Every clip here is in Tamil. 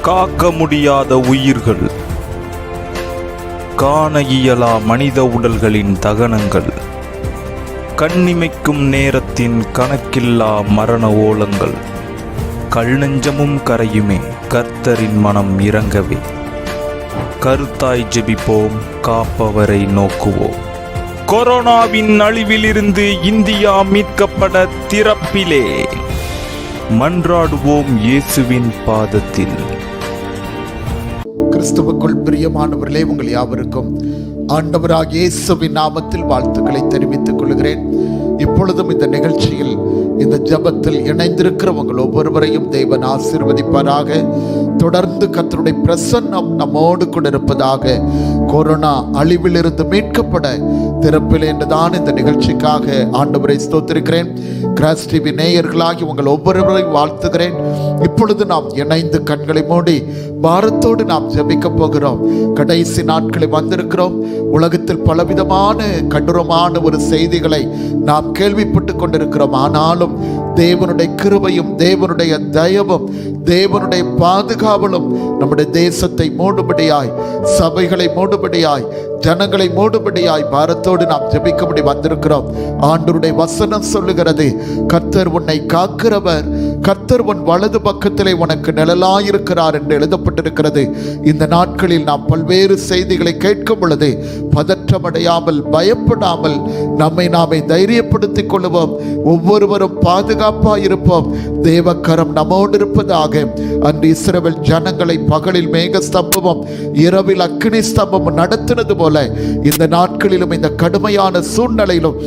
காக்க முடியாத உயிர்கள், காண இயலா மனித உடல்களின் தகனங்கள், கண்ணிமைக்கும் நேரத்தின் கணக்கில்லா மரண ஓலங்கள், கல்நெஞ்சமும் கரையுமே கர்த்தரின் மனம் இறங்கவே. கருத்தாய் ஜெபிப்போம், காப்பவரை நோக்குவோம். கொரோனாவின் அழிவிலிருந்து இந்தியா மீட்கப்பட திறப்பிலே மன்றாடுவோம் இயேசுவின் பாதத்தில். கிறிஸ்துவுக்குள் பிரியமானவர்களே, உங்கள் யாவருக்கும் ஆண்டவராகிய இயேசுவின் நாமத்தில் வாழ்த்துக்களை தெரிவித்துக் கொள்கிறேன். இப்பொழுதும் இந்த நிகழ்ச்சியில், இந்த ஜெபத்தில் இணைந்திருக்கிற உங்கள் ஒவ்வொருவரையும் தேவன் ஆசீர்வதிப்பாராக. தொடர்ந்து கர்த்தருடைய பிரசன்னம் நம்மோடு கூட இருப்பதாக. கொரோனா அழிவிலிருந்து மீட்கப்பட திறப்பில் என்றுதான் இந்த நிகழ்ச்சிக்காக ஆண்டவரை ஸ்தோத்திரிக்கிறேன். கிராஸ் டிவி நேயர்களாகி உங்கள் ஒவ்வொருவரையும் வாழ்த்துகிறேன். இப்பொழுது நாம் இணைந்து கண்களை மூடி பாரத்தோடு நாம் ஜெபிக்க போகிறோம். கடைசி நாட்களை வந்திருக்கிறோம். உலகத்தில் பலவிதமான கடூரமான ஒரு செய்திகளை நாம் கேள்விப்பட்டு கொண்டிருக்கிறோம். ஆனாலும் தேவனுடைய கிருபையும் தேவனுடைய தயவும் தேவனுடைய பாதுகாவலும் நம்முடைய தேசத்தை மூடுபடியாய், சபைகளை மூடுபடியாய், ஜனங்களை மூடுபடியாய் பாரத்தோடு நாம் ஜெபிக்கும்படி வந்திருக்கிறோம். ஆண்டவருடைய வசனம் சொல்லுகிறது, கர்த்தர் உன்னை காக்கிறவர், கர்த்தர் உன் வலது பக்கத்திலே உனக்கு நிழலாயிருக்கிறார் என்று எழுதப்பட்டிருக்கிறது. இந்த நாட்களில் நாம் பல்வேறு செய்திகளை கேட்கும் பொழுது பதற்றமடையாமல், பயப்படாமல் நம்மை நாமே தைரியப்படுத்திக் கொள்வோம். ஒவ்வொருவரும் பாதுகாப்பாக இருப்போம். தேவக்கரம் நம்மோடு இருப்பதாக. அன்று இஸ்ரவேல் ஜனங்களை பகலில் மேக ஸ்தம்பமும் இரவில் அக்கினி ஸ்தம்பமும் நடத்தினது போல இந்த நாட்களிலும், இந்த கடுமையான சூழ்நிலையிலும்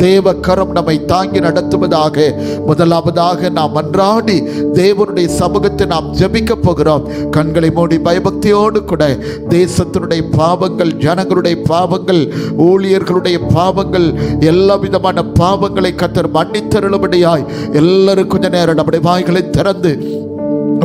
தேவக்கரம் நம்மை தாங்கி நடத்துவதாக. முதலாவதாக நாம் மன்றாடி தேவனுடைய சமூகத்தை நாம் ஜெபிக்க போகிறோம். கண்களை மூடி பயபக்தியோடு கூட தேசத்தினுடைய பாவங்கள், ஜனங்களுடைய பாவங்கள், ஊழியர்களுடைய பாவங்கள், எல்லா விதமான பாவங்களை கர்த்தர் மன்னித்தருளும்படியாய் எல்லாரும் கொஞ்ச நேரம் நம்முடைய வாய்களை திறந்து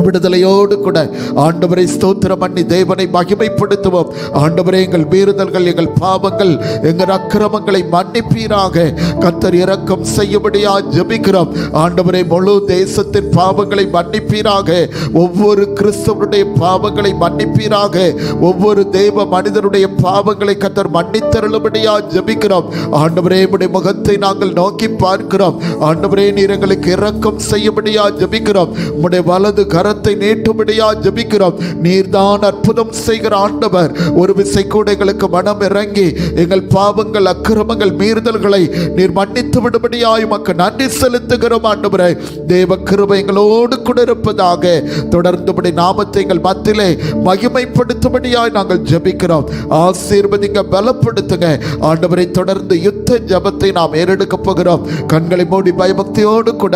விடுதலையோடு கூட ஆண்டவரை ஸ்தோத்திரம் பண்ணி தேவனை மகிமைப்படுத்துவோம். ஆண்டவரே, எங்கள் மீறுதல்கள், எங்கள் பாவங்கள், எங்கள் அக்கிரமங்களை மன்னிப்பீராக. கர்த்தர் இரக்கம் செய்யும்படியா ஜெபிக்கிறோம். ஆண்டவரே, முழு தேசத்தின் பாவங்களை மன்னிப்பீராக. ஒவ்வொரு கிறிஸ்தவனுடைய பாவங்களை மன்னிப்பீராக. ஒவ்வொரு தேவ மனிதனுடைய பாவங்களை கர்த்தர் மன்னித்தருளும்படியா ஜெபிக்கிறோம். ஆண்டவரே, உம்முடைய முகத்தை நாங்கள் நோக்கி பார்க்கிறோம். ஆண்டவரே, நீர் எங்களுக்கு இரக்கம் செய்யும்படியா ஜெபிக்கிறோம். உம்முடைய வலது கரத்தை நீட்டும்படியா ஜெபிக்கிறோம். நீர்தான் அற்புதம் செய்கிற ஆண்டவர். ஒரு விசை கூட எங்களுக்கு மனம் இறங்கி எங்கள் பாவங்கள், அக்கிரமங்கள், மீறுதல்களை நீர் மன்னித்து விடும்படியாய் உமக்கு நன்றி செலுத்துகிறோம். ஆண்டவரே, தேவ கிருபை எங்களோடு கூட இருப்பதாக. தொடர்ந்து நாமத்தை எங்கள் மத்தியிலே மகிமைப்படுத்தும்படியாய் நாங்கள் ஜெபிக்கிறோம். ஆசீர்வதிங்க, பலப்படுத்துங்க. ஆண்டவரை, தொடர்ந்து யுத்த ஜெபத்தை நாம் ஏறெடுக்க போகிறோம். கண்களை மூடி பயபக்தியோடு கூட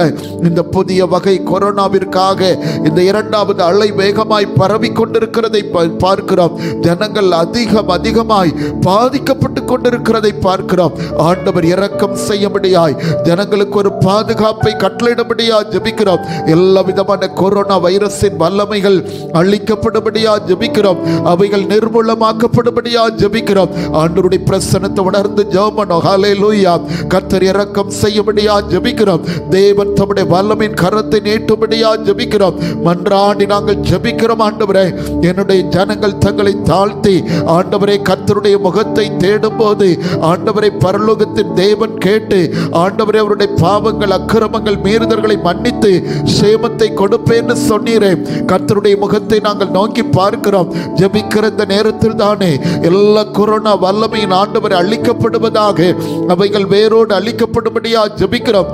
இந்த புதிய வகை கொரோனாவிற்காக இந்த இரண்டாவது அலை வேகமாய் பரவி கொண்டிருக்கிறதை பார்க்கிறோம். ஜனங்கள் அதிகமாய் பாதிக்கப்பட்டு கொண்டிருக்கிறதை பார்க்கிறோம். ஆண்டவர் இரக்கம் செய்யும்படியாய், ஜனங்களுக்கு ஒரு பாதுகாப்பை கட்டளையிடும்படியாய் ஜெபிக்கிறோம். எல்லா விதமான கொரோனா வைரஸின் வல்லமைகள் அழிக்கப்படும்படியாய் ஜெபிக்கிறோம். அவைகள் நிர்மூலமாக்கப்படும்படியாய் ஜெபிக்கிறோம். ஆண்டவருடைய பிரசன்னத்தை உணர்ந்து ஜெபம். ஹல்லேலூயா. கர்த்தர் இரக்கம் செய்யும்படியாய் ஜெபிக்கிறோம். தேவன் தம்முடைய வல்லமையின் கரத்தை நீட்டும்படியாய் ஜெபிக்கிறோம். மன்றாடி நாங்கள் ஜெபிக்கிறோம். ஆண்டவரே, என்னுடைய ஜனங்கள் தங்களை தாழ்த்தி ஆண்டவரே கர்த்தருடைய முகத்தை தேடும் போது ஆண்டவரை பரலோகத்தின் தேவன் கேட்டு ஆண்டவரே அவருடைய பாவங்கள், அக்கிரமங்கள், மீறுதல்களை மன்னித்து சேமத்தை கொடுப்பேன்னு சொன்னீரே. கர்த்தருடைய முகத்தை நாங்கள் நோக்கி பார்க்கிறோம். ஜெபிக்கிற இந்த நேரத்தில் தானே எல்லா கொரோனா வல்லமையின் ஆண்டவரை அழிக்கப்படுவதாக, அவைகள் வேரோடு அழிக்கப்படும்படியா ஜெபிக்கிறோம்.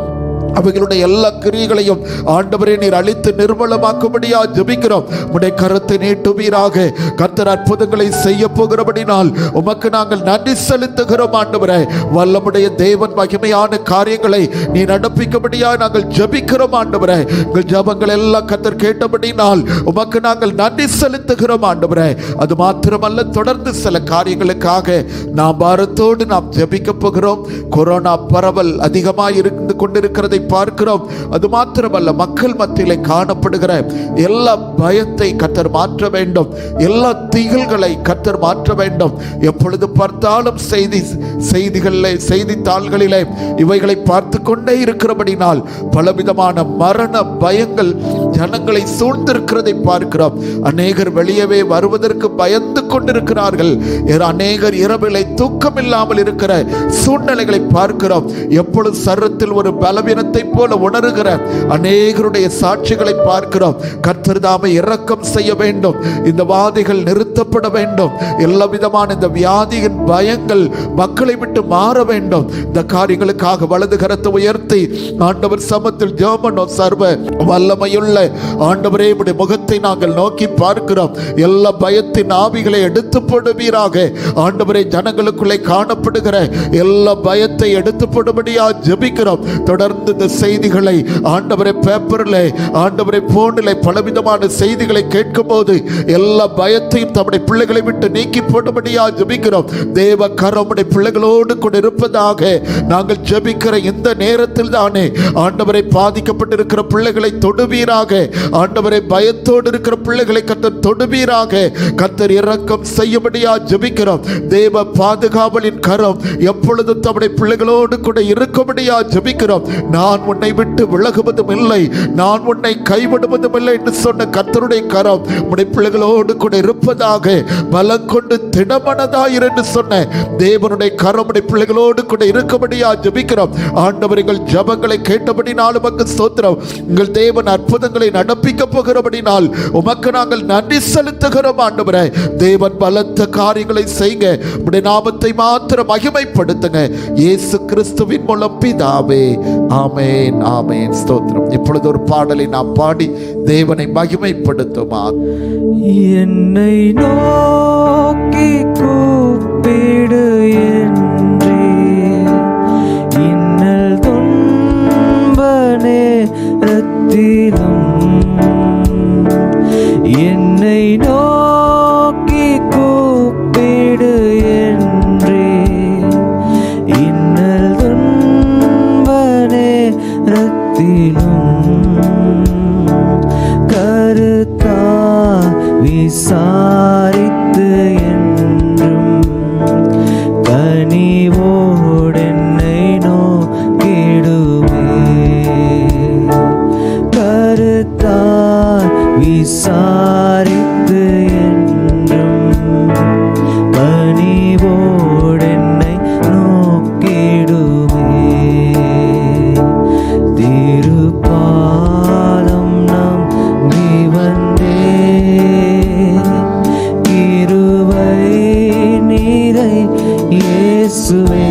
அவைகளுடைய எல்லா கிரியைகளையும் ஆண்டவரே நீர் அழித்து நிர்மூலமாக்கும்படியா ஜெபிக்கிறோம். உம்முடைய கரத்தை நீட்டுவீராக. கர்த்தர் அற்புதங்களை செய்ய போகிறபடினால் உமக்கு நாங்கள் நன்றி செலுத்துகிறோம். ஆண்டவரே, வல்லமுடைய தேவன் மகிமையான காரியங்களை நீ நடப்பிக்கும்படியா நாங்கள் ஜெபிக்கிறோம். ஆண்டவரே, எங்கள் ஜெபங்கள் எல்லாம் கர்த்தர் கேட்டபடினால் உமக்கு நாங்கள் நன்றி செலுத்துகிறோம். ஆண்டவரே, அது மாத்திரமல்ல, தொடர்ந்து சில காரியங்களுக்காக நாம் பாரத்தோடு நாம் ஜெபிக்க போகிறோம். கொரோனா பரவல் அதிகமாக இருந்து கொண்டிருக்கிறதை பார்க்கிறோம். அது மாத்திரமல்ல, மக்கள் மத்தியிலே காணப்படுகிற எல்லா பயத்தை கர்த்தர் மாற்ற வேண்டும். எல்லா திகில்களை கர்த்தர் மாற்ற வேண்டும். எப்பொழுது பார்த்தாலும் செய்திகளிலே, செய்தித்தாள்களிலே இவைகளை பார்த்து கொண்டே இருக்கிறபடினால் பலவிதமான மரண பயங்கள் ஜனங்களை சூழ்ந்திருக்கிறதை பார்க்கிறோம். அநேகர் வெளியவே வருவதற்கு பயந்து கொண்டிருக்கிறார்கள். அநேகர் இரவிலை தூக்கம் இல்லாமல் இருக்கிற சூழ்நிலைகளை பார்க்கிறோம். எப்பொழுது சரத்தில் ஒரு பலவீனத்தை போல உணர்கிற அநேகருடைய சாட்சிகளை பார்க்கிறோம். கர்த்தர் தாமே இரக்கம் செய்ய வேண்டும். இந்த வாதிகள் நிறுத்தப்பட வேண்டும். எல்லா விதமான இந்த வியாதியின் பயங்கள் மக்களை விட்டு மாற வேண்டும். இந்த காரியங்களுக்காக வலது கரத்தை உயர்த்தி ஆண்டவர் சமத்தில் ஜெபம் சர்வ வல்லமையுள்ள ஆண்டவரே, உம்முடைய முகத்தை நாங்கள் நோக்கி பார்க்கிறோம். எல்லா பயத்தின் ஆவிகளை எடுத்து போடுவீராக. ஆண்டவரே, ஜனங்களுக்குள்ளே காணப்படுகிற எல்லா பயத்தை எடுத்து போடும்படியா ஜெபிக்கிறோம். தொடர்ந்து இந்த செய்திகளை ஆண்டவரே பேப்பரில், ஆண்டவரே போனில் பலவிதமான செய்திகளை கேட்கும் போது எல்லா பயத்தையும் தம்முடைய பிள்ளைகளை விட்டு நீக்கி போடும்படியா ஜெபிக்கிறோம். தேவ கரம் உம்முடைய பிள்ளைகளோடு கூட இருப்பதாக நாங்கள் ஜெபிக்கிற இந்த நேரத்தில் தானே ஆண்டவரை பாதிக்கப்பட்டிருக்கிற பிள்ளைகளை தொடுவீராக. ஆண்டவரை பயத்தோடு இருக்கிற பிள்ளைகளை கர்த்தர் தொடுவீராக. கர்த்தர் இரக்கம் செய்யும்படியா ஜெபிக்கிறோம். தேவ பாதுகாவலின் கரம் எப்பொழுதும் தம்முடைய பிள்ளைகளோடு கூட இருக்கும்படியா ஜெபிக்கிறோம். நான் உன்னை விட்டு விலகுவதும் இல்லை, நான் உன்னை கைவிடுவதும் இல்லை என்று சொன்ன கர்த்தருடைய கரம் உம்முடைய பிள்ளைகளோடு கூட இருப்பதாக. பலம் கொண்டு திடமனதாயிரு என்று சொன்ன தேவனுடைய கரம் உம்முடைய பிள்ளைகளோடு கூட இருக்கும்படியா ஜெபிக்கிறோம். ஆண்டவர் எங்கள் ஜெபங்களை கேட்டபடினால் உமக்கு ஸ்தோத்திரம். எங்கள் தேவன் அற்புதங்களை நடப்பிக்க போகிறபடினால் உமக்கு நாங்கள் நன்றி செலுத்துகிறோம். ஆண்டவரே, தேவன் பலத்த காரியங்களை செய்யுங்க. உம்முடைய நாமத்தை மாத்திரம் மகிமைப்படுத்துங்க. இயேசு கிறிஸ்துவின் மூலம் பிதாவே, ஆமென், ஆமென். ஸ்தோத்திரம். இப்பொழுது ஒரு பாடலை நாம் பாடி தேவனை மகிமைப்படுத்துமா. என்னை நோக்கி கூப்பிடு என்றே இன்னல் துன்ப நேரத்திலும் என்னை நோக்கி கூப்பிடு என்றே இன்னல் துன்ப நேரத்திலும் கருத்தா விசாரித்து என்றும் கனிவோடென்னை நோக்கிடுவே. கருத்தா விசாரித்து என்றும் கனிவோடென்னை நோக்கிடுவே. திருப்பாதம் நம்பி வந்தே கிருபை நீரை இயேசுவே.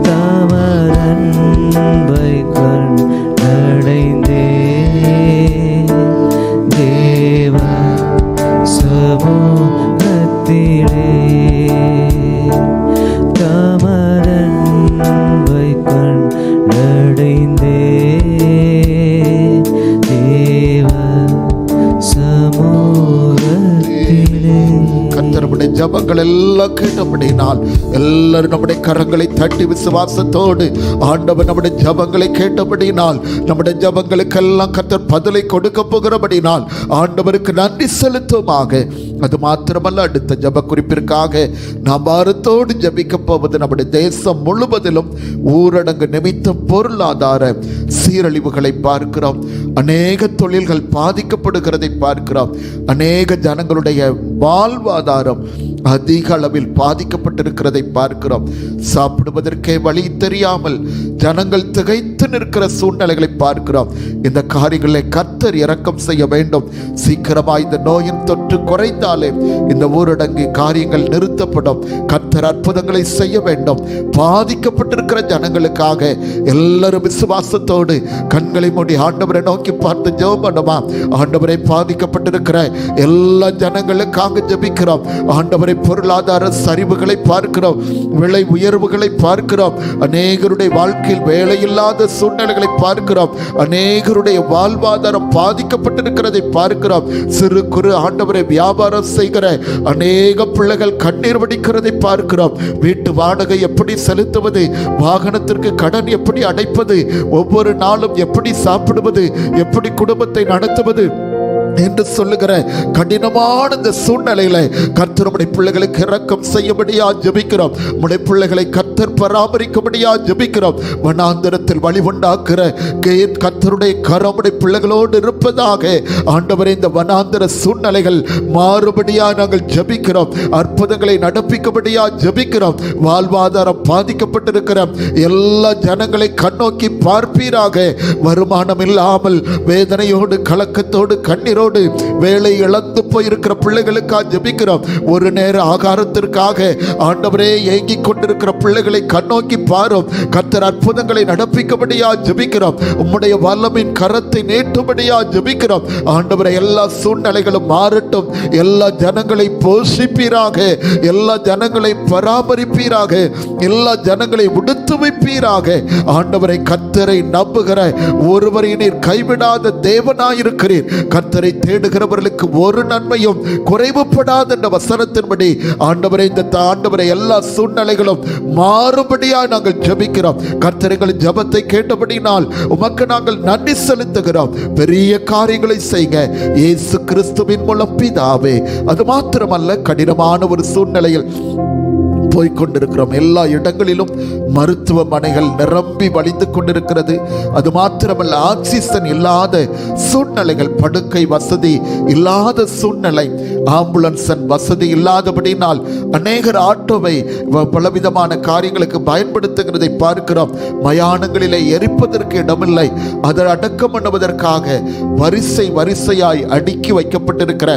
தமரன்பை கண்டடைந்தே தேவ சமூகத்திலே. தமரன்பை கண்டடைந்தே தேவ சமூகத்திலே. கர்த்தருடைய ஜெபங்கள் எல்லாம் கேட்டபடினால் எல்லாரும் நம்முடைய கரங்களை தட்டி விசுவாசத்தோடு ஆண்டவர் நம்முடைய ஜெபங்களை கேட்டபடினால் நம்முடைய ஜெபங்களுக்கெல்லாம் கர்த்தர் பதிலை கொடுக்க போகிறபடினால் ஆண்டவருக்கு நன்றி செலுத்துமாக. அது மாத்திரமல்ல, அடுத்த ஜெப குறிப்பிற்காக நாம் பாரத்தோடு ஜெபிக்க போவது நம்முடைய தேசம் முழுவதிலும் ஊரடங்கு நிமித்தம் பொருளாதார சீரழிவுகளை பார்க்கிறோம். அநேக தொழில்கள் பாதிக்கப்படுகிறதை பார்க்கிறோம். அநேக ஜனங்களுடைய வாழ்வாதாரம் அதிக அளவில் பாதிக்கப்பட்டிருக்கிறதை பார்க்கிறோம். சாப்பிடுவதற்கே வழி தெரியாமல் ஜனங்கள் திகைத்து நிற்கிற சூழ்நிலைகளை பார்க்கிறோம். இந்த காரியங்களை கர்த்தர் இரக்கம் செய்ய வேண்டும். சீக்கிரமாக இந்த நோயின் தொற்று குறைந்தாலே இந்த ஊரடங்கு காரியங்கள் நிறுத்தப்படும். கர்த்தர் அற்புதங்களை செய்ய வேண்டும். பாதிக்கப்பட்டிருக்கிற ஜனங்களுக்காக எல்லாரும் விசுவாசத்தோடு கண்களை மூடி ஆண்டவரை நோக்கி பார்த்து ஜெபம் பண்ணுமா. ஆண்டவரை பாதிக்கப்பட்டிருக்கிற எல்லா ஜனங்களுக்காக ஜெபிக்கிறோம். ஆண்டவரை பொருளாதார சரிவுகளை பார்க்கிறோம், விலை உயர்வுகளை பார்க்கிறோம். அநேகருடைய வாழ்க்கையில் வேலையில்லாத சூழ்நிலைகளை பார்க்கிறோம். அநேகருடைய வாழ்வாதாரம் பாதிக்கப்பட்டிருக்கிறதை பார்க்கிறோம். சிறு குறு ஆண்டவரை வியாபாரம் செய்கிற அநேக பிள்ளைகள் கண்ணீர் வடிக்கிறதை பார்க்கிறோம். வீட்டு வாடகை எப்படி செலுத்துவது, வாகனத்திற்கு கடன் எப்படி அடைப்பது, ஒவ்வொரு நாளும் எப்படி சாப்பிடுவது, எப்படி குடும்பத்தை நடத்துவது என்று சொல்லுகிற கடினமான இந்த சூழ்நிலையில கர்த்தர் நம்முடைய பிள்ளைகளுக்கு இரக்கம் செய்யும்படியா ஜெபிக்கிறோம். நம்முடைய பிள்ளைகளை கர்த்தர் கர்த்தர் பராமரிக்கும்படியா ஜெபிக்கிறோம். வனாந்தரத்தில் வழி உண்டாக்குற கர்த்தருடைய கரமுடைய பிள்ளைகளோடு இருப்பதாக ஆண்டவரே, இந்த வனாந்தர சூழ்நிலைகள் மாறுபடியா நாங்கள் ஜெபிக்கிறோம். அற்புதங்களை நடப்பிக்கும்படியா ஜெபிக்கிறோம். வாழ்வாதாரம் பாதிக்கப்பட்டிருக்கிற எல்லா ஜனங்களை கண்ணோக்கி பார்ப்பீராக. வருமானம் இல்லாமல் வேதனையோடு கலக்கத்தோடு கண்ணீரோடு வேலை இழந்து போயிருக்கிற பிள்ளைகளுக்காக ஜெபிக்கிறோம். ஒரு நேர ஆகாரத்திற்காக ஆண்டவரே ஏங்கிக் கொண்டிருக்கிற பிள்ளைகளை கண்ணோக்கி பாரும். கர்த்தர் அற்புதங்களை நடப்பிக்கும்படியா ஜெபிக்கிறோம். உம்முடைய வல்லமையின் கரத்தை நீட்டும்படியா ஜெபிக்கிறோம். ஆண்டவரே, எல்லா சூழ்நிலைகளும் மாறட்டும். எல்லா ஜனங்களை போஷிப்பீராக, எல்லா ஜனங்களை பராமரிப்பீராக, எல்லா ஜனங்களை உடுத்து வைப்பீராக. ஆண்டவரை, கர்த்தரை நம்புகிற ஒருவரை நீர் கைவிடாத தேவனாயிருக்கிறீர். கர்த்தரை தேடுகிறவர்களுக்கு ஒரு நன்மையும் குறைவுபடாத என்ற வசனத்தின்படி ஆண்டவரை, இந்த ஆண்டவரை எல்லா சூழ்நிலைகளும் மாறுபடியா நாங்கள் ஜெபிக்கிறோம். கர்த்தரின் ஜெபத்தை கேட்டபடினால் உமக்கு நாங்கள் நன்றி செலுத்துகிறோம். பெரிய காரியங்களை செய்க இயேசு கிறிஸ்துவின் மூலம் பிதாவே. அது மாத்திரமல்ல, கடினமான ஒரு சூழ்நிலையில் போய்கொண்டிருக்கிறோம். எல்லா இடங்களிலும் மருத்துவமனைகள் நிரம்பி வழிந்து கொண்டிருக்கிறது. அது மாத்திரமல்ல, ஆக்சிஜன் இல்லாத சூழ்நிலைகள், படுக்கை வசதி இல்லாத சூழ்நிலை, ஆம்புலன்ஸ் வசதி இல்லாதபடினால் அநேகர் ஆட்டோவை பலவிதமான காரியங்களுக்கு பயன்படுத்துகிறதை பார்க்கிறோம். மயானங்களிலே எரிப்பதற்கு இடமில்லை. அதை அடக்கம் பண்ணுவதற்காக வரிசை வரிசையாய் அடுக்கி வைக்கப்பட்டிருக்கிற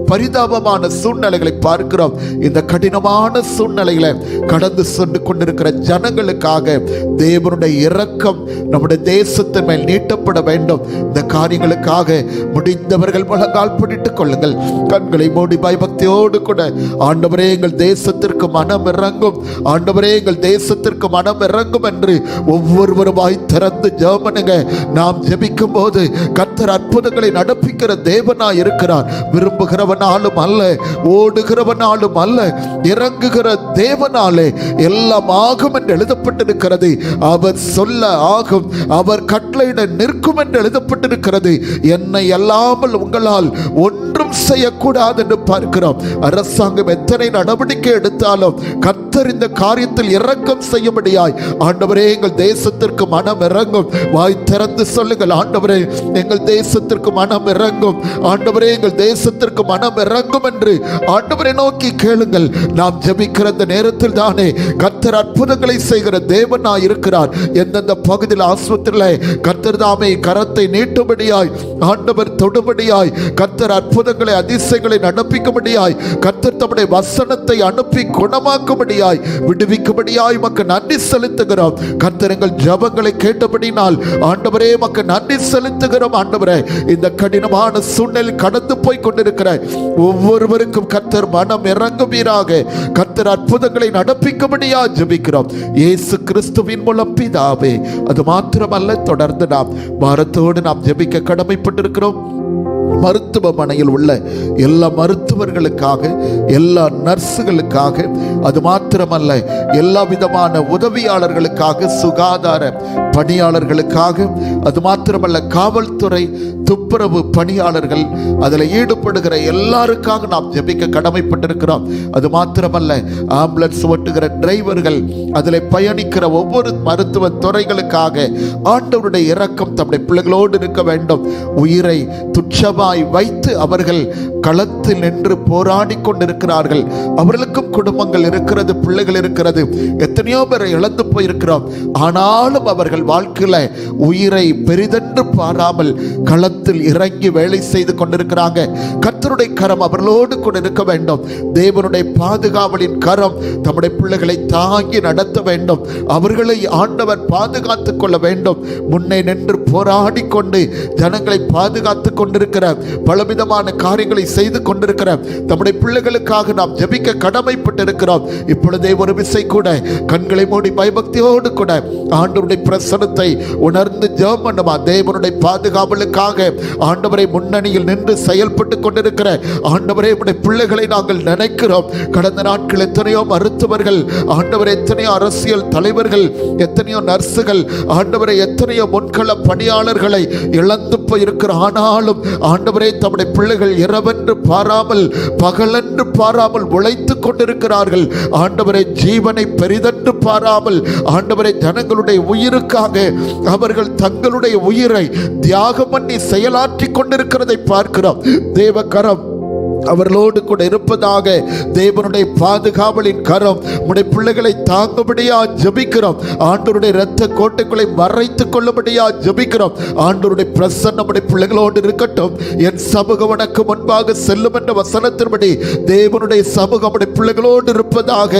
பரிதாபமான சூழ்நிலைகளை பார்க்கிறோம். இந்த கடினமான சூழ்நிலைகளை கடந்து சென்று கொண்டிருக்கிற ஜனங்களுக்காக தேவனுடைய இரக்கம் நம்முடைய தேசத்தின் மேல் நீட்டப்பட வேண்டும். இந்த காரியங்களுக்காக முடிந்தவர்கள் முழங்கால் பிடித்துக் கொள்ளுங்கள். கண்களை மூடி பயபக்தியோடு கூட, ஆண்டவரே எங்கள் தேசத்திற்கு மனம் இறங்கும், ஆண்டவரே எங்கள் தேசத்திற்கு மனம் இறங்கும் என்று ஒவ்வொருவரும் வாய் திறந்து ஜெபனுங்க. நாம் ஜெபிக்கும் போது கர்த்தர் அற்புதங்களை நடப்பிக்கிற தேவனாய் இருக்கிறார். விரும்புகிறவனாலும் அல்ல, ஓடுகிறவனாலும் அல்ல, இறங்குகிற தேவனாலே எல்லாம் ஆகும் என்று எழுதப்பட்டிருக்கிறது. அவர் சொல்ல ஆகும், அவர் கட்டளையிட நிற்கும் என்று எழுதப்பட்டிருக்கிறது. என்னை அல்லாமல் உங்களால் ஒன்றும் செய்யக்கூடாது என்று பார்க்கிறோம். அரசாங்கம் எத்தனை நடவடிக்கை எடுத்தாலும் கர்த்தர் இந்த காரியத்தில் இரக்கம் செய்யும்படியாய் ஆண்டவரே, எங்கள் தேசத்திற்கு மனம் இறங்கும். வாய் திறந்து சொல்லுங்கள், ஆண்டவரே எங்கள் தேசத்திற்கு மனம் இறங்கும், ஆண்டவரே எங்கள் தேசத்திற்கு மனம் இறங்கும் என்று ஆண்டவரை நோக்கி கேளுங்கள். நாம் ஜெபிக்கிற நேரத்தில் தானே கர்த்தர் அற்புதங்களை செய்கிற தேவனாய் இருக்கிறார். எந்தெந்த பகுதியில் ஆஸ்பத்திரியில் கர்த்தர் தாமே கரத்தை நீட்டும்படியாய், ஆண்டவர் தொடும்படியாய், கர்த்தர் அற்புதங்களை அதிசயங்களை நடப்பிக்கும்படியாய், கர்த்தர் தம்முடைய வசனத்தை அனுப்பி குணமாக்கும்படியாய், விடுவிக்கும்படியாய் மக்கு நன்றி செலுத்துகிறோம். கர்த்தர் எங்கள் ஜெபங்களை கேட்டபடினால் ஆண்டவரே மக்கு நன்றி செலுத்துகிறோம். ஆண்டவரே, இந்த கடினமான சூழ்நிலை கடந்து போய் கொண்டிருக்கிற ஒவ்வொருவருக்கும் கர்த்தர் மனம் இறங்குவீராக. கர்த்தர் அற்புதங்களை நடப்பிக்கும்படியா ஜெபிக்கிறோம் இயேசு கிறிஸ்துவின் மூலம் பிதாவே. அது மாத்திரமல்ல, தொடர்ந்து நாம் பாரத்தோடு நாம் ஜெபிக்க கடமைப்பட்டிருக்கிறோம். மருத்துவமனையில் உள்ள எல்லா மருத்துவர்களுக்காக, எல்லா நர்ஸுகளுக்காக, அது மாத்திரமல்ல எல்லா விதமான உதவியாளர்களுக்காக, சுகாதார பணியாளர்களுக்காக, அது மாத்திரமல்ல காவல்துறை, துப்புரவு பணியாளர்கள், அதில் ஈடுபடுகிற எல்லாருக்காக நாம் ஜெபிக்க கடமைப்பட்டிருக்கிறோம். அது மாத்திரமல்ல ஆம்புலன்ஸ் ஓட்டுகிற டிரைவர்கள், அதில் பயணிக்கிற ஒவ்வொரு மருத்துவ துறைகளுக்காக ஆண்டவருடைய இரக்கம் தம்முடைய பிள்ளைகளோடு இருக்க வேண்டும். உயிரை துச்சமாய் வைத்து அவர்கள் களத்தில் நின்று போராடி கொண்டிருக்கிறார்கள். அவர்களுக்கும் குடும்பங்கள் இருக்கிறது, பிள்ளைகள் இருக்கிறது. எத்தனையோ பேரை இழந்து போயிருக்கிறோம். ஆனாலும் அவர்கள் வாழ்க்கையில உயிரை பெரிதென்று பாராமல் களத்தில் இறங்கி வேலை செய்து கொண்டிருக்கிறாங்க. கர்த்தருடைய கரம் அவர்களோடு கூட இருக்க வேண்டும். தேவனுடைய பாதுகாவலின் கரம் தம்முடைய பிள்ளைகளை தாங்கி நடத்த வேண்டும். அவர்களை ஆண்டவர் பாதுகாத்துக் கொள்ள வேண்டும். முன்னே நின்று போராடி கொண்டு ஜனங்களை பாதுகாத்துக் கொண்டிருக்கிற பலவிதமான காரியங்களை செய்து கொண்டிருக்கிற நம்முடைய பிள்ளைகளுக்காக நாம் ஜெபிக்க கடமைப்பட்டிருக்கிறோம். இப்பொழுதே ஒரு விசை கூட கண்களை மூடி பயபக்தியோடு கூட ஆண்டவருடைய பிரசன்னத்தை உணர்ந்து ஜெபம் பண்ணுமா. தேவனுடைய பாதுகாவலுக்காக ஆண்டவரை முன்னணியில் நின்று செயல்பட்டு கொண்டிருக்கிற ஆண்டவரே, உடைய பிள்ளைகளை நாங்கள் நினைக்கிறோம். கடந்த நாட்கள் எத்தனையோ மருத்துவர்கள், ஆண்டவரை எத்தனையோ அரசியல் தலைவர்கள், எத்தனையோ நர்சுகள், ஆண்டவரை எத்தனையோ முன்கள பணியாளர்களை இழந்து போயிருக்கிற, ஆனாலும் ஆண்டவரே தம்முடைய பிள்ளைகள் இரவென்று இரவென்று பாராமல் பகலென்று பாராமல் உழைத்து கொண்டிருக்கிறார்கள். ஆண்டவரை ஜீவனை பெரிதென்று பாராமல் ஆண்டவரை ஜனங்களுடைய உயிருக்காக அவர்கள் தங்களுடைய உயிரை தியாகம் பண்ணி செயலாற்றி கொண்டிருக்கிறதை பார்க்கிறோம். தேவகரம் அவர்களோடு கூட இருப்பதாக, தேவனுடைய பாதுகாவலின் கரம் உடைய பிள்ளைகளை தாங்கும்படியா ஜெபிக்கிறோம். ஆண்டவருடைய இரத்த கோட்டைகளை மறைத்துக் கொள்ளும்படியா ஜெபிக்கிறோம். ஆண்டவருடைய பிரசன்னம் உடைய பிள்ளைகளோடு இருக்கட்டும். என் சமூகம் உனக்கு முன்பாக செல்லும் என்ற வசனத்தின்படி தேவனுடைய சமூகம் உடைய பிள்ளைகளோடு இருப்பதாக,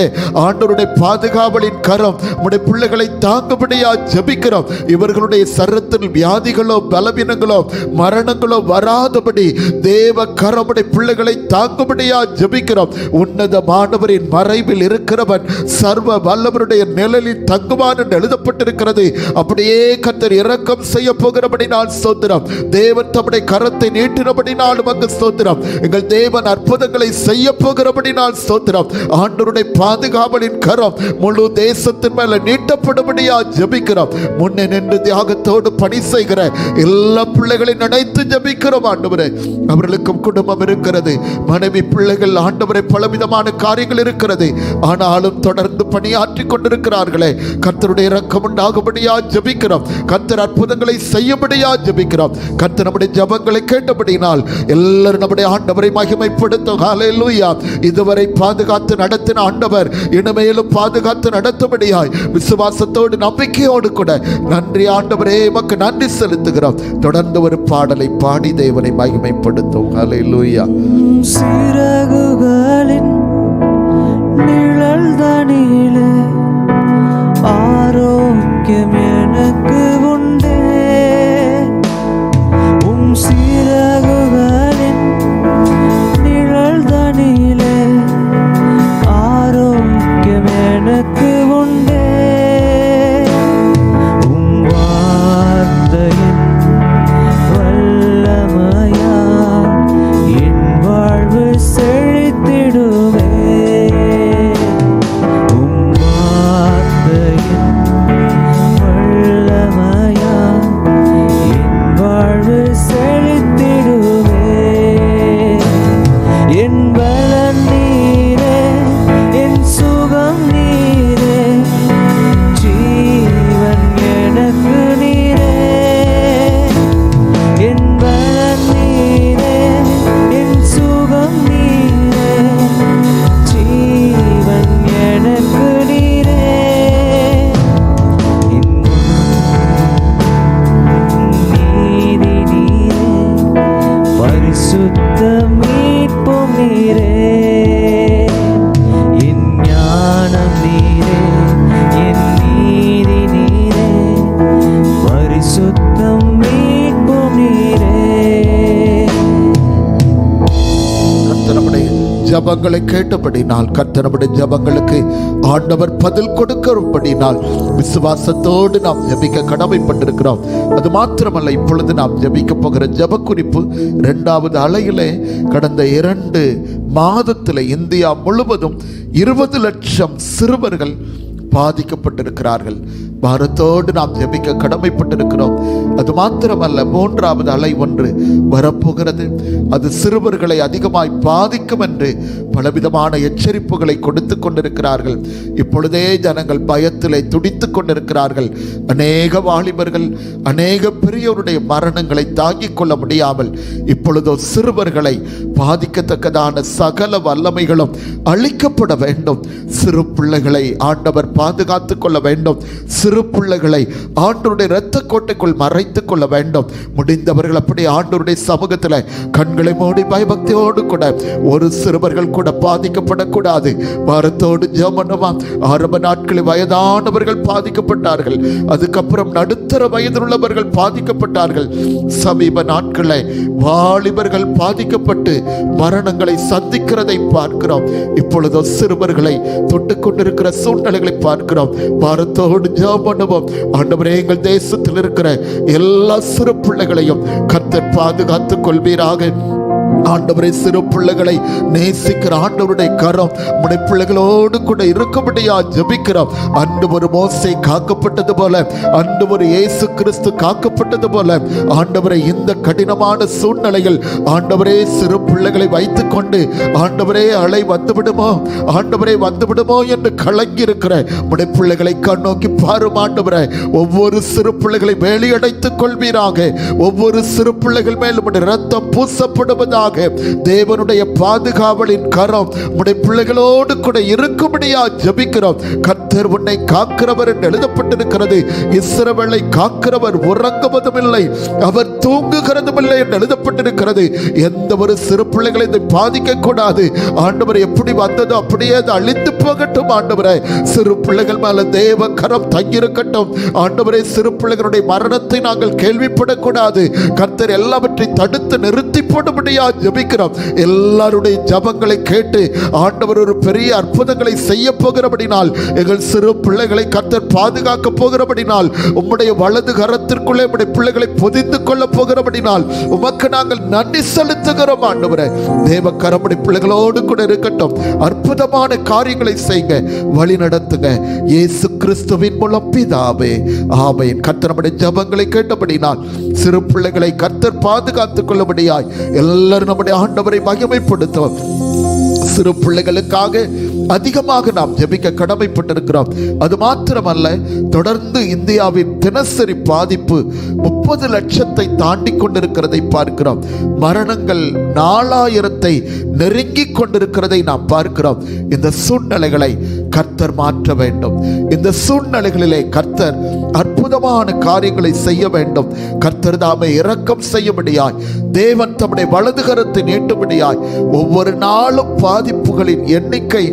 ஆண்டவருடைய பாதுகாவலின் கரம் உடைய பிள்ளைகளை தாங்கும்படியா ஜெபிக்கிறோம். இவர்களுடைய சரீரத்தில் வியாதிகளோ பலவீனங்களோ மரணங்களோ வராதபடி தேவ கரமுடைய பிள்ளைகளை தாங்கும்படியா ஜெபிக்கிறோம். உன்னதமானவரின் மறைவில் இருக்கிறவன் சர்வ வல்லவருடைய நிழலில் தங்குவான் என்று எழுதப்பட்டிருக்கிறது. அப்படியே கர்த்தர் இரக்கம் செய்ய போகிறபடினால் ஸ்தோத்திரம். தேவன் தம்முடைய கரத்தை நீட்டினபடினால் உமக்கு ஸ்தோத்திரம். எங்கள் தேவன் அற்புதங்களை செய்ய போகிறபடினால் ஸ்தோத்திரம். ஆண்டவருடைய பாதுகாவலின் கரம் முழு தேசத்தின் மேல நீட்டப்படும்படியா ஜெபிக்கிறோம். முன்னே நின்று தியாகத்தோடு பணி செய்கிற எல்லா பிள்ளைகளை நினைத்து ஜெபிக்கிறோம். ஆண்டவரே, அவர்களுக்கும் குடும்பம் இருக்கிறது, மனைவி பிள்ளைகள், ஆண்டவரை பலவிதமான காரியங்கள் இருக்கிறது. ஆனாலும் தொடர்ந்து பணியாற்றி கொண்டிருக்கிறார்களே, கர்த்தருடைய இரக்கம் உண்டாகும்படியா ஜெபிக்கிறோம். கர்த்தர் அற்புதங்களை செய்யும்படியா ஜெபிக்கிறோம். கர்த்தர் நம்முடைய ஜெபங்களை கேட்டபடியினால் எல்லாரும் நம்முடைய ஆண்டவரை மகிமைப்படுத்தும். ஹல்லேலூயா. இதுவரை பாதுகாத்து நடத்தின ஆண்டவர் இனிமேலும் பாதுகாத்து நடத்தும்படியாய் விசுவாசத்தோடு நம்பிக்கையோடு கூட நன்றி ஆண்டவரே, உமக்கு நன்றி செலுத்துகிறோம். தொடர்ந்து ஒரு பாடலை பாடி தேவனை மகிமைப்படுத்தும். ஹல்லேலூயா. சிறகுகளின் நிழல் தனிலே ஆரோக்கியம் எனக்கு உண்டே. சிறகுகளின் நிழல் தனிலே ஆரோக்கியம் எனக்கு உண்டே. வார்த்தையின் வல்லமையா செழித்திடுவே. வார்த்தையின் வல்லமையா என் வாழ்வு செழித்திடுவே. என் பலன் நீரே, என் சுகம் நீரே, ஜீவன் எனக்கு நீரே. என் பலன் நீரே, என் சுகம் நீரே, ஜீவன் எனக்கு நீரே. நீதி நீரே, பரிசுத்த மீட்பும் நீரே. என் ஞானம் நீரே, என் நீதி நீரே, பரிசுத்தம் மீட்பும் நீரே. நம்முடைய ஜபங்களை கேட்டபடினால், கர்த்தர் நம்முடைய ஜபங்களுக்கு ஆண்டவர் பதில் கொடுக்கிறபடினால் விசுவாசத்தோடு நாம் ஜபிக்க கடமைப்பட்டிருக்கிறோம். அது மாத்திரமல்ல, இப்பொழுது நாம் ஜபிக்க போகிற ஜப குறிப்பு 2வது அலையிலே கடந்த 2 மாதத்தில் இந்தியா முழுவதும் 20 லட்சம் சிறுவர்கள் பாதிக்கப்பட்டிருக்கிறார்கள். பாரத்தோடு நாம் ஜெபிக்க கடமைப்பட்டிருக்கிறோம். அது மாத்திரமல்ல, 3வது அலை ஒன்று வரப்போகிறது. அது சிறுவர்களை அதிகமாய் பாதிக்கும் என்று பலவிதமான எச்சரிப்புகளை கொடுத்து கொண்டிருக்கிறார்கள். இப்பொழுதே ஜனங்கள் பயத்திலே துடித்து கொண்டிருக்கிறார்கள். அநேக வாலிபர்கள், அநேக பெரியோருடைய மரணங்களை தாங்கிக் கொள்ள முடியாமல் இப்பொழுதோ சிறுவர்களை பாதிக்கத்தக்கதான சகல வல்லமைகளும் அழிக்கப்பட வேண்டும். சிறு பிள்ளைகளை ஆண்டவர் பாதுகாத்துக் கொள்ள வேண்டும். சிறு பிள்ளைகளை ஆண்டவருடைய இரத்த கோட்டைக்குள் மறைத்துக் கொள்ள வேண்டும். முடிந்தவர்கள் அப்படி ஆண்டவருடைய சமூகத்தில் கண்களை மூடி பயபக்தியோடு கூட ஒரு சிறுவர்கள் கூட பாதிக்கப்படக்கூடாது. வாரத்தோடு ஜெபம். ஆரம்ப நாட்களில் வயதானவர்கள் பாதிக்கப்பட்டார்கள். அதுக்கப்புறம் நடுத்தர வயதுள்ளவர்கள் பாதிக்கப்பட்டார்கள். சமீப நாட்களில் வாலிபர்கள் பாதிக்கப்பட்டு மரணங்களை சந்திக்கிறதை பார்க்கிறோம். இப்பொழுதோ சிறுவர்களை தொட்டுக் கொண்டிருக்கிற சூழ்நிலைகளை பார்க்கிறோம். வாரத்தோடு ஜெபம் பண்ணுவோம். ஆண்டவரே, எங்கள் தேசத்தில் இருக்கிற எல்லா சிறு பிள்ளைகளையும் கர்த்தர் பாதுகாத்துக் கொள்வீராக. ஆண்டவரை சிறு பிள்ளைகளை நேசிக்கிற ஆண்டவருடைய கரம் உடைய பிள்ளைகளோடு கூட இருக்கும்படியா ஜெபிக்கிறோம். அன்று ஒரு மோசே காக்கப்பட்டது போல, அன்று ஒரு இயேசு கிறிஸ்து காக்கப்பட்டது போல ஆண்டவரை இந்த கடினமான சூழ்நிலையில் ஆண்டவரே சிறு பிள்ளைகளை வைத்துக் கொண்டு ஆண்டவரே அலை வந்துவிடுமோ, ஆண்டவரே வந்துவிடுமோ என்று கலங்கி இருக்கிற உடைய பிள்ளைகளை கண்ணோக்கி பாரும் ஆண்டவரே. ஒவ்வொரு சிறு பிள்ளைகளை வேலியடைத்துக் கொள்வீராக. ஒவ்வொரு சிறு பிள்ளைகள் மேல் உடைய ரத்தம் பூசப்படுவதாக. தேவனுடைய பாதுகாவலின் கரம் உடைய பிள்ளைகளோடு கூட இருக்கும்படியா ஜெபிக்கிறோம். கர்த்தர் உன்னை காக்கிறவர் என்று எழுதப்பட்டிருக்கிறது. இஸ்ரவேலை காக்கிறவர் உறங்குவதும் இல்லை, அவர் தூங்குகிறதும் இல்லை என்று எழுதப்பட்டிருக்கிறது. எந்த ஒரு சிறு பிள்ளைகளை இதை பாதிக்க கூடாது ஆண்டவர். எப்படி வந்ததோ அப்படியே அது அழிந்து போகட்டும் ஆண்டவரே. சிறு பிள்ளைகள் மேல தேவ கரம் தங்கியிருக்கட்டும் ஆண்டவரே. சிறு பிள்ளைகளுடைய மரணத்தை நாங்கள் கேள்விப்படக்கூடாது. கர்த்தர் எல்லாவற்றையும் தடுத்து நிறுத்தி போடும்படியா ஜெபிக்கிறோம். எல்லாருடைய ஜபங்களை கேட்டு ஆண்டவர் ஒரு பெரிய அற்புதங்களை செய்ய போகிறபடினால், எங்கள் சிறு பிள்ளைகளை கர்த்தர் பாதுகாக்க போகிறபடினால், உம்முடைய வலது கரத்திற்குள்ளே உம்முடைய பிள்ளைகளை பொதிந்து கொள்ள போகிறபடினால் உமக்கு நாங்கள் நன்றி செலுத்துகிறோம் ஆண்டவரே. தேவ கரமுடைய பிள்ளைகளோடு கூட இருக்கட்டும். அற்புதமான காரியங்களை செய்யுங்க, வழி நடத்துங்க. இயேசு கிறிஸ்துவின் மூலம் பிதாவே, ஆமென். கர்த்தர் நம்முடைய ஜபங்களை கேட்டபடினால் சிறு பிள்ளைகளை கர்த்தர் பாதுகாத்துக் கொள்ளபடியாய் எல்லாரும் நம்முடைய ஆண்டவரை மகிமைப்படுத்துவோம். சிறு பிள்ளைகளுக்காக அதிகமாக நாம் ஜெபிக்க கடமைப்பட்டிருக்கிறோம். அது மாத்திரமல்ல, தொடர்ந்து இந்தியாவின் தினசரி பாதிப்பு 30 லட்சத்தை தாண்டி கொண்டிருக்கிறதை பார்க்கிறோம். மரணங்கள் 4000-ஐ நெருங்கிக் கொண்டிருக்கிறதை நாம் பார்க்கிறோம். இந்த சூழ்நிலைகளை கர்த்தர் மாற்ற வேண்டும். இந்த சூழ்நிலைகளிலே கர்த்தர் அற்புதமான காரியங்களை செய்ய வேண்டும். கர்த்தர் தாமே இரக்கம் செய்யும்படியாய், தேவன் தம்முடைய வலது கரத்தை நீட்டும்படியாய் ஒவ்வொரு நாளும் பாதிப்புகளின் எண்ணிக்கை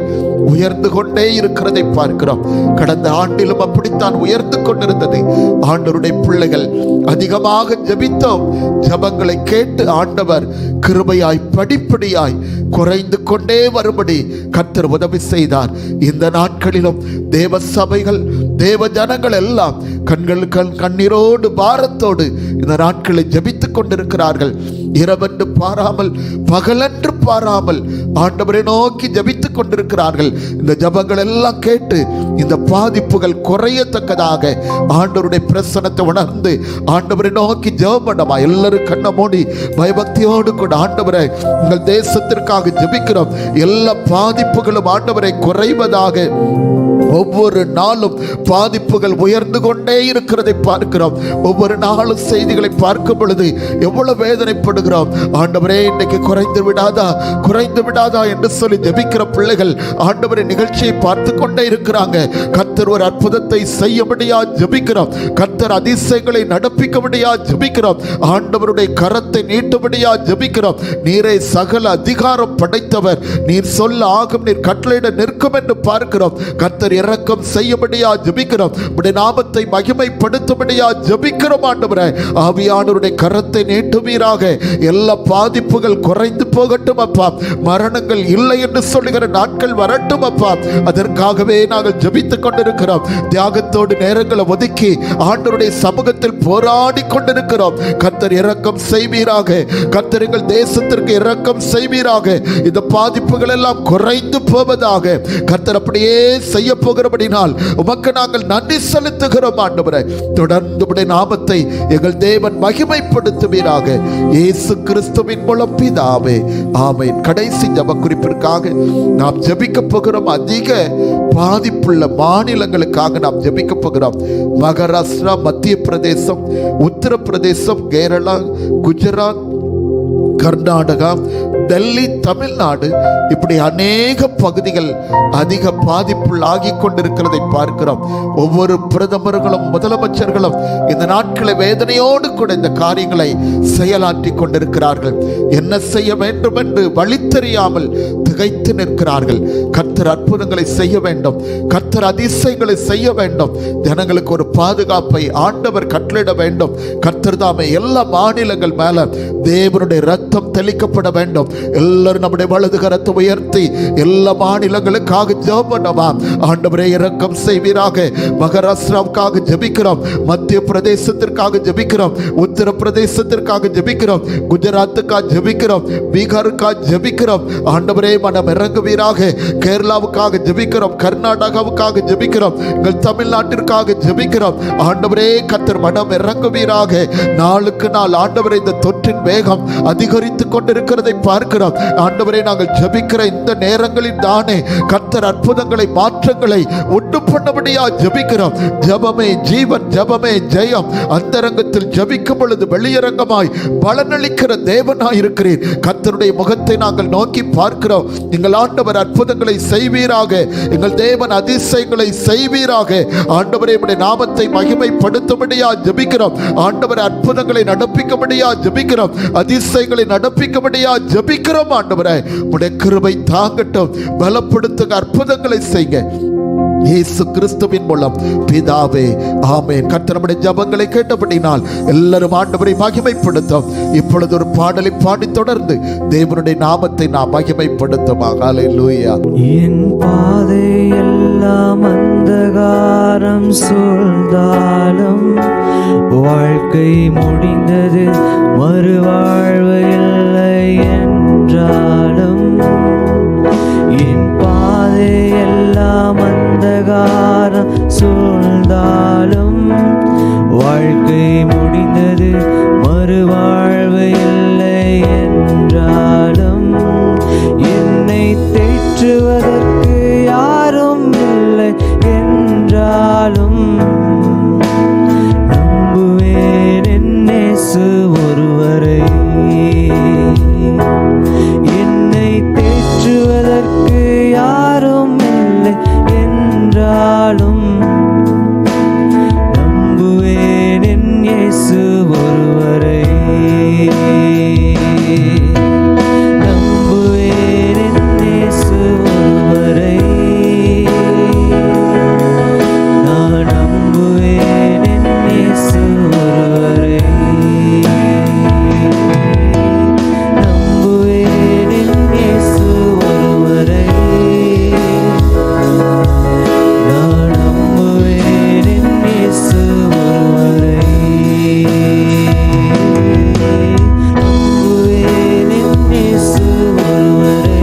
உயர்ந்து கொண்டே இருக்கிறதை பார்க்கிறோம். கடந்த ஆண்டிலும் அப்படித்தான் உயர்ந்து கொண்டிருந்தது. ஆண்டவருடைய பிள்ளைகள் அதிகமாக ஜெபித்தோம். ஜெபங்களை கேட்டு ஆண்டவர் கிருபையாய் படிப்படியாய் குறைந்து கொண்டே வரும்படி கர்த்தர் உதவி செய்தார். இந்த நாட்களிலும் தேவ சபைகள், தேவ ஜனங்கள் எல்லாம் கண்ணீரோடு பாரத்தோடு இந்த நாட்களை ஜெபித்துக் கொண்டிருக்கிறார்கள். இரவென்று பாராமல், பகலென்று பாராமல் ஆண்டவரை நோக்கி ஜெபித்துக் கொண்டிருக்கிறார்கள். இந்த ஜெபங்கள் எல்லாம் கேட்டு இந்த பாதிப்புகள் குறையத்தக்கதாக ஆண்டவருடைய பிரசன்னத்தை உணர்ந்து ஆண்டவரை நோக்கி ஜெபம் பண்ணமா. எல்லாரும் கண்ணை மூடி பயபக்தியோடு கூட ஆண்டவரை உங்கள் தேசத்திற்காக ஜெபிக்கிறோம். எல்லா பாதிப்புகளும் ஆண்டவரை குறைவதாக. ஒவ்வொரு நாளும் பாதிப்புகள் உயர்ந்து கொண்டே இருக்கிறதை பார்க்கிறோம். ஒவ்வொரு நாளும் செய்திகளை பார்க்கும் பொழுது எவ்வளவு வேதனைப்படுகிறோம். ஆண்டவரே, இன்னைக்கு குறைந்து விடாதா என்று சொல்லி ஜெபிக்கிற பிள்ளைகள் ஆண்டவரே நிகழ்ச்சியை பார்த்து கொண்டே இருக்கிறாங்க. கர்த்தர் ஒரு அற்புதத்தை செய்யும்படியா ஜெபிக்கிறோம். கர்த்தர் அதிசயங்களை நடப்பிக்கும்படியா ஜெபிக்கிறோம். ஆண்டவருடைய கரத்தை நீட்டும்படியா ஜெபிக்கிறோம். நீரே சகல அதிகாரம் படைத்தவர், நீர் சொல்ல ஆகும், நீர் கட்டளையிட நிற்கும் என்று பார்க்கிறோம். கர்த்தர் இரக்கம் செய்யும்படியா ஜெபிக்கிறோம். உம்முடைய நாமத்தை மகிமைப்படுத்தும்படியா ஜெபிக்கிறோம். ஆண்டவரே, ஆவியானவருடைய கரத்தை நீட்டுவீராக. எல்லா பாதிப்புகள் குறைந்து போகட்டும் அப்பா. மரணங்கள் இல்லை என்று சொல்லுகிற நாட்கள் வரட்டும் அப்பா. அதற்காகவே நாங்கள் ஜெபித்துக் கொண்டிருக்கிறோம். தியாகத்தோடு நேரங்களை ஒதுக்கி ஆண்டவருடைய சமூகத்தில் போராடி கொண்டிருக்கிறோம். கர்த்தர் இரக்கம் செய்வீராக. கர்த்தர் எங்கள் தேசத்திற்கு இரக்கம் செய்வீராக. இந்த பாதிப்புகள் எல்லாம் குறைந்து போவதாக. கர்த்தர் அப்படியே செய்ய போகிறபடினால் உமக்கு நாங்கள் நன்றி செலுத்துகிறோம். ஆண்டவரே, தொடர்ந்து உம்முடைய நாமத்தை எங்கள் தேவன் மகிமைப்படுத்துவீராக. இயேசு கிறிஸ்துவின் மூலம் பிதாவே, ஆமென். கடைசி ஜெப குறிப்பிற்காக நாம் ஜெபிக்க போகிறோம். அதிக பாதிப்புள்ள மாநிலங்களுக்காக நாம் ஜெபிக்க போகிறோம். மகாராஷ்டிரா, மத்திய பிரதேசம், உத்தரப்பிரதேசம், கேரளா, குஜராத், கர்நாடகா, டெல்லி, தமிழ்நாடு, இப்படி அநேக பகுதிகள் அதிக பாதிப்புள்ளாகி கொண்டிருக்கிறதை பார்க்கிறோம். ஒவ்வொரு பிரதமர்களும் முதலமைச்சர்களும் இந்த நாட்களை வேதனையோடு கூட இந்த காரியங்களை செயலாற்றி கொண்டிருக்கிறார்கள். என்ன செய்ய வேண்டும் என்று வழி தெரியாமல் திகைத்து நிற்கிறார்கள். கர்த்தர் கர்த்தர் அற்புதங்களை செய்ய வேண்டும், கர்த்தர் அதிசயங்களை செய்ய வேண்டும். ஜனங்களுக்கு ஒரு பாதுகாப்பை ஆண்டவர் கட்டளையிட வேண்டும். கர்த்தர் தாமே எல்லா மாநிலங்கள் மேல தேவனுடைய ரத்தம் தெளிக்கப்பட வேண்டும். எல்லாரும் நம்முடைய வலது கரத்தை உயர்த்தி எல்லா மாநிலங்களுக்காக ஜெபம் பண்ணுவோம். ஆண்டவரே இரக்கம் செய்வீராக. மகாராஷ்டிராவுக்காக ஜெபிக்கிறோம், மத்திய பிரதேசத்திற்காக ஜெபிக்கிறோம், உத்தரப்பிரதேசத்திற்காக ஜெபிக்கிறோம், குஜராத்துக்காக ஜெபிக்கிறோம், பீகாருக்காக ஜெபிக்கிறோம். ஆண்டவரே மனம் இறங்குவீராக. கேரளாவுக்காக ஜெபிக்கிறோம், கர்நாடகாவுக்காக ஜெபிக்கிறோம், எங்கள் தமிழ்நாட்டிற்காக ஜெபிக்கிறோம். ஆண்டவரே கர்த்தர் மனம் இறங்குவீராக. நாளுக்கு நாள் ஆண்டவரே இந்த தொற்றின் வேகம் அதிகரித்து கொண்டிருக்கிறதை பார்க்கிறோம். ஆண்டவரே நாங்கள் ஜெபிக்கிற இந்த நேரங்களில் தானே கர்த்தர் அற்புதங்களை மாற்றங்களை உண்டு பண்ணபடியா ஜெபிக்கிறோம். ஜெபமே ஜீவன், ஜெபமே ஜெயம். அந்தரங்கத்தில் ஜெபிக்கும் பொழுது வெளியரங்கமாய் பலனளிக்கிற தேவனாய் இருக்கிறீர். கர்த்தருடைய முகத்தை நாங்கள் நோக்கி பார்க்கிறோம். எங்கள் ஆண்டவர் அற்புதங்களை செய்வீராக. எங்கள் தேவன் அதிசயங்களை செய்வீராக. ஆண்டவரே உம்முடைய நாமத்தை மகிமைப்படுத்தும்படியா ஜெபிக்கிறோம். ஆண்டவர் அற்புதங்களை நடப்பிக்கும்படியா ஜெபிக்கிறோம், அதிசயங்களை நடப்பிக்கும்படியா ஜெபிக்கிறோம். ஆண்டவரே உம்முடைய கிருபை தாங்கட்டும், பலப்படுத்துங்க, அற்புதங்களை செய்யுங்க இயேசு கிறிஸ்துவின் மூலம் பிதாவே, ஆமென். கர்த்தர் நம்முடைய ஜெபங்களை கேட்டபடினால் எல்லாரும் ஆண்டவரை மகிமைப்படுத்தும். இப்பொழுது ஒரு பாடலை பாடி தொடர்ந்து தேவனுடைய நாமத்தை நாம் மகிமைப்படுத்துமாக. ஹல்லேலூயா. என் பாதை எல்லாம் அந்தகாரம் சூழ்ந்தாலும் வாழ்க்கை முடிந்தது, மறுவாழ்வு இல்லை என்றாலும் என் பாதை எல்லாம் அந்தகாரம் சூழ்ந்தாலும் வாழ்க்கை முடிந்தது, மறுவாழ்வு இல்லை என்றாலும் என்னை தேற்றுவதற்கு யாரும் இல்லை என்றாலும் நம்புவேன் என் இயேசு ஒருவரை. என்னை தேற்றுவதற்கு யாரும் இல்லை என்றாலும் நம்புவேன் என் இயேசு ஒருவரை. நம்புவேன் என் இயேசு ஒருவரை. நான் நம்புவேன் என் இயேசு ஒருவரை. நம்புவேன் என் இயேசு ஒருவரை. நான் நம்புவேன் என் இயேசு ஒருவரை. நம்புவேன் என் இயேசு ஒருவரை.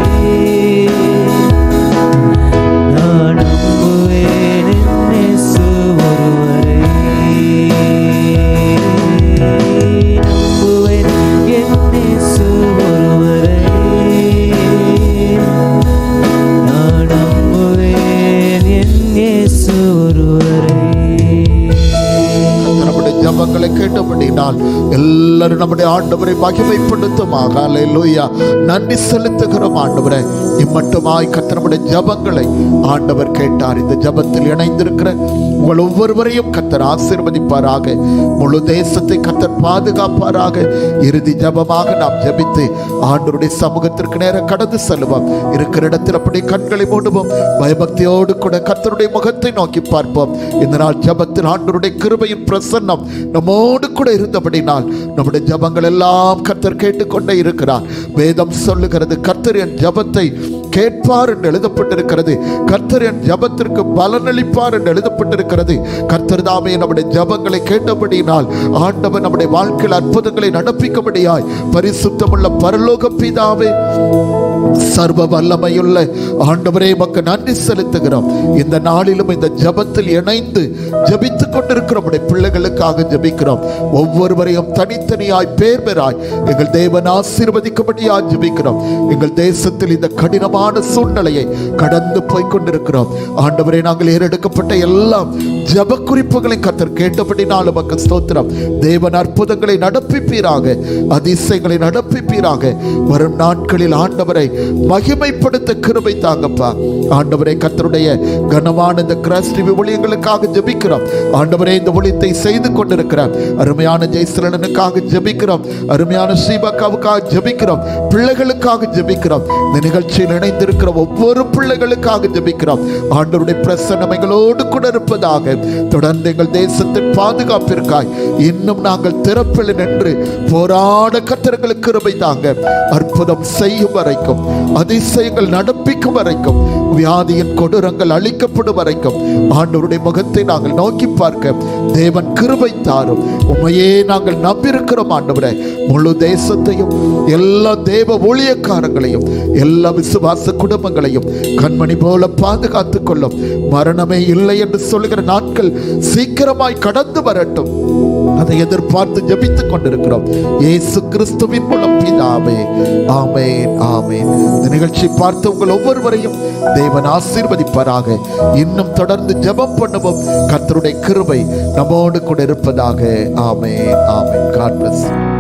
நான் நம்புவேன் என் இயேசு ஒருவரை. நம்புவேன் என் இயேசு ஒருவரை. நான் நம்புவேன் என் இயேசு ஒருவரை. நம்முடைய ஜெபங்களை கேட்டபடினால் எல்லாரும் நம்முடைய ஆண்டவரை மகிமைப்படுத்துமாக. ஹல்லேலூயா. நன்றி செலுத்துகிறோம் ஆண்டவரே. இம்மட்டுமாய் கர்த்தர் நம்முடைய ஜெபங்களை ஆண்டவர் கேட்டார். இந்த ஜெபத்தில் இணைந்திருக்கிற உங்கள் ஒவ்வொருவரையும் கர்த்தர் ஆசீர்வதிப்பாராக. முழு தேசத்தை கர்த்தர் பாதுகாப்பாராக. இறுதி ஜெபமாக நாம் ஜெபித்து ஆண்டவருடைய சமூகத்திற்கு நேரம் கடந்து செல்வோம். இருக்கிற இடத்தில் அப்படி கண்களை மூடுவோம். பயபக்தியோடு கூட கர்த்தருடைய முகத்தை நோக்கி பார்ப்போம். இந்த நாள் ஜெபத்தில் ஆண்டவருடைய கிருபையின் பிரசன்னம் நம்மோடு கூட இருந்தபடினால் நம்முடைய ஜெபங்கள் எல்லாம் கர்த்தர் கேட்டுக்கொண்டே இருக்கிறார். வேதம் சொல்லுகிறது, கர்த்தர் என் ஜெபத்தை கேட்பார் என்று எழுதப்பட்டிருக்கிறது. கர்த்தர் என் ஜெபத்திற்கு பலனளிப்பார் என்று எழுதப்பட்டிருக்கிறது. கர்த்தர் தாமே நம்முடைய ஜெபங்களை கேட்டபடியினால் ஆண்டவர் நம்முடைய வாழ்க்கையில் அற்புதங்களை நடப்பிக்கும்படியாய் பரிசுத்தமுள்ள பரலோக பிதாவே, சர்வ வல்லமையுள்ள ஆண்டவரே, உமக்கு நன்றி செலுத்துகிறோம். இந்த நாளிலும் இந்த ஜெபத்தில் இணைந்து ஜெபித்துக் கொண்டிருக்கிற நம்முடைய பிள்ளைகளுக்காக ஜெபிக்கிறோம். ஒவ்வொருவரையும் தனித்தனியாய் பேர் பேராய் எங்கள் தேவன் ஆசீர்வதிக்கும்படியாய் ஜெபிக்கிறோம். எங்கள் தேசத்தில் இந்த கடினமான சூழ்நிலையை கடந்து போய் கொண்டிருக்கிறோம் ஆண்டவரே. நாங்கள் ஏறெடுக்கப்பட்ட எல்லாம் ஜெப குறிப்புகளை கர்த்தர் கேட்டபடினால் உமக்கு ஸ்தோத்திரம். தேவன் அற்புதங்களை நடப்பிப்பீராக, அதிசயங்களை நடப்பிப்பீராக. வரும் நாட்களில் ஆண்டவரை மகிமைப்படுத்த கிருபை தாங்கப்பா. ஆண்டவரே, கர்த்தருடைய கனமான இந்த கிராஸ் டிவி ஊழியங்களுக்காக ஜெபிக்கிறோம். ஆண்டவரே, இந்த ஊழியத்தை செய்து கொண்டிருக்கிறோம் அருமையான ஜெயசலனுக்காக ஜெபிக்கிறோம். அருமையான ஸ்ரீபாக்காவுக்காக ஜெபிக்கிறோம். பிள்ளைகளுக்காக ஜெபிக்கிறோம். இந்த நிகழ்ச்சியில் இணைந்திருக்கிற ஒவ்வொரு பிள்ளைகளுக்காக ஜெபிக்கிறோம். ஆண்டவருடைய பிரசன்னமைகளோடு கூட இருப்பதாக. தொடர்ந்து எங்கள் தேசத்தின் பாதுகாப்பிற்காய் இன்னும் நாங்கள் திறப்பில் நின்று போராட கர்த்தர்களுக்கு கிருபை தாங்க. அற்புதம் செய்யும் வரைக்கும், அதிசயங்கள் நடப்பிக்கும் வரைக்கும், வியாதியின் கொடூரங்கள் அழிக்கப்படும் வரைக்கும் ஆண்டவருடைய முகத்தை நாங்கள் நோக்கி பார்க்க தேவன் கிருபை தாரும். உண்மையே நாங்கள் நம்பியிருக்கிறோம் ஆண்டவரே. முழு தேசத்தையும், எல்லா தேவ ஊழியக்காரங்களையும், எல்லா விசுவாச குடும்பங்களையும் கண்மணி போல பாதுகாத்துக் கொள்ளும். மரணமே இல்லை என்று சொல்லுகிற நாட்கள் சீக்கிரமாய் கடந்து வரட்டும். அதை எதிர்பார்த்து ஜெபித்துக் கொண்டிருக்கிறோம் இயேசு கிறிஸ்துவின் மூலம் பிதாவே. ஆமென், ஆமென். இந்த நிகழ்ச்சி பார்த்து உங்கள் ஒவ்வொருவரையும் தேவன் ஆசீர்வதிப்பாராக. இன்னும் தொடர்ந்து ஜெபம் பண்ணுவோம். கர்த்தருடைய கிருபை நம்மோடு கூட இருப்பதாக. ஆமென், ஆமென். God bless you.